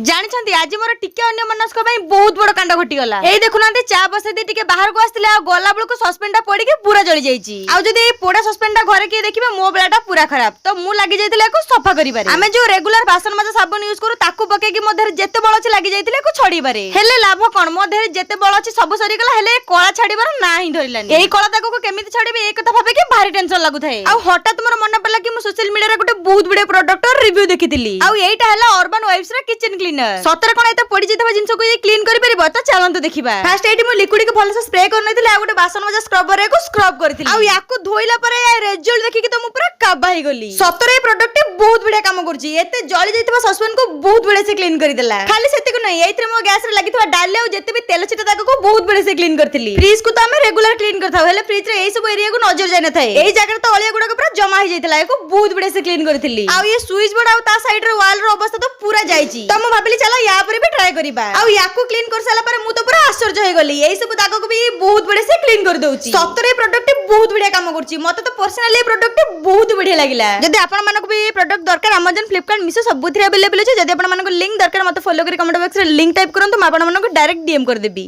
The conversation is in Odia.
ଜାଣିଛନ୍ତି ଆଜି ମୋର ଟିକେ ଅନ୍ୟ ମନସ୍କ ପାଇଁ ବହୁତ ବଡ କାଣ୍ଡ ଘଟିଗଲା। ଏଇ ଦେଖୁନାହାନ୍ତି ଚା ବସେଇ ଦେଇ ଟିକେ ବାହାରକୁ ଆସିଥିଲେ ଆଉ ଗଲା ବେଳକୁ ସସ୍ପେନ୍ ଟା ପଡିକି ପୁରା ଜଳି ଯାଇଛି। ଆଉ ଯଦି ଏଇ ପୋଡା ସସ୍ପେନ୍ ଟା ଘରେ କିଏ ଦେଖିବେ ମୋ ବେଳାଟା ପୁରା ଖରାପ। ତ ମୁଁ ଲାଗି ଯାଇଥିଲି ଏକୁ ସଫା କରିବାରେ। ଆମେ ଯୋଉ ରେଗୁଲାର ବାସନ মাজା ସାବୁନ ୟୁଜ କରୁ ତାକୁ ପକେଇକି ମୋ ଦେହରେ ଯେତେ ବଳ ଅଛି ଲାଗି ଯାଇଥିଲେ ଏକୁ ଛଡେଇବାରେ। ହେଲେ ଲାଭ କଣ, ମୋ ଦେହରେ ଯେତେ ବଳ ଅଛି ସବୁ ସରିଗଲା, ହେଲେ କଳା ଛାଡିବାର ନା ହିଁ ଧରିଲାନି। ଏଇ କଳା ଦାଗକୁ କେମିତି ଛାଡିବି ଏଇ କଥା ଭାବିକି ଭାରି ଟେନସନ ଲାଗୁଥାଏ। ଆଉ ହଠାତ୍ ମୋର ମନେ ପଡିଲା କି ମୁଁ ସୋସିଆଲ ମିଡିଆରେ ଗୋଟେ ବହୁତ ବଢିଆ ପ୍ରଡକ୍ଟର ରିଭ୍ୟୁ ଦେଖିଥିଲି। ଆଉ ଏଇଟା ହେଲା ଅର୍ବାନ ୱାଇବ୍ସ ର କିଚେନ କ୍ଲିନର। ସତରେ କଣ ଏତେ ପଡି ଯାଇଥିବା ଜିନିଷକୁ ଇଏ କ୍ଲିନ କରିପାରିବ? ତ ଚାଲନ୍ତୁ ଦେଖିବା। ଫାର୍ଷ୍ଟ ଏଇଠି ମୁଁ ଲିକ୍ୱିଡ କୁ ଭଲସେ ସ୍ପ୍ରେ କରିନେଇଥିଲି ଆଉ ଗୋଟେ ବାସନ ମଜା ସ୍କ୍ରବର କୁ ସ୍କ୍ରବ କରିଥିଲି। ଆଉ ୟାକୁ ଧୋଇଲା ପରେ ଏ ରେଜଲ୍ଟ ଦେଖିକି ତ ମୁଁ ପୁରା କାବା ହେଇଗଲି। ସତରେ এই ପ୍ରଡକ୍ଟ ବହୁତ ବଢିଆ କାମ କରୁଛି। ଏତେ ଜଳି ଯାଇଥିବା ସସ୍ପେନ୍ କୁ ବହୁତ ବଢିଆ ସେ କ୍ଲିନ କରିଦେଲା। ଖାଲି ସେତିକି ନାହିଁ, ଏଇଥିରେ ମୋ ଗ୍ୟାସ ରେ ଲାଗିଥିବା ଡାଲି ଆଉ ଯେତେ ବି ତେଲ ଚିଟା ଦାଗକୁ ବହୁତ ବଢିଆ ସେ କ୍ଲିନ କରିଥିଲି। ଫ୍ରିଜ କୁ ତ ଆମେ ରେଗୁଲାର କ୍ଲିନ କରିଥାଉ, ହେଲେ ଫ୍ରିଜ ରେ ଏଇ ସବୁ ଏରିଆ କୁ ନଜର ଯାଇ ନଥାଏ। ଏଇ ଜାଗାରେ ତ ଅଳିଆ ଗୁଡାକ ପୁରା ଜମା ହେଇଯାଇଥିଲା, ଏକୁ ବହୁତ ବଢିଆ ସେ କ୍ଲିନ କରିଥିଲି। ଆଉ ଏ ସୁଇଚ ବୋର୍ଡ ଆଉ ତା ସାଇଡ ର ୱାଲ ର ଅବସ୍ଥା ତ ପୁରା ଯାଇଛି। ତ ମୁଁ ଭାବିଲି ଚାଲ ୟା ଉପରେ ବି ଟ୍ରାଏ କରିବା। ଆଉ ୟାକୁ କ୍ଲିନ କରି ସାରିଲା ପରେ ମୁଁ ତ ପୁରା ଆଶ୍ଚର୍ଯ୍ୟ ହେଇଗଲି। ଏଇ ସବୁ ଦାଗକୁ ବି ବହୁତ ବଢିଆ ସେ କ୍ଲିନ କରି ଦଉଛି। ସତରେ এই ପ୍ରଡକ୍ଟ ବହୁତ ବଢିଆ କାମ କରୁଛି। ମତେ ତ ପର୍ସନାଲି এই ପ୍ରଡକ୍ଟ ବହୁତ ବଢିଆ ଲାଗିଲା। ଯଦି ଆପଣ ମାନଙ୍କୁ ବି এই ପ୍ରଡକ୍ଟ ଦରକାର Amazon, Flipkart, Meesho ସବୁଥିରେ अवेलेबल ଅଛି। ଯଦି ଆପଣ ମାନଙ୍କୁ ଲିଙ୍କ ଦରକାର ମତେ ଫଲୋ କରି କମେଣ୍ଟ ବକ୍ସ ରେ ଲିଙ୍କ ଟାଇପ କରନ୍ତୁ, ମୁଁ ଆପଣ ମାନଙ୍କୁ ଡାଇରେକ୍ଟ DM କରିଦେବି।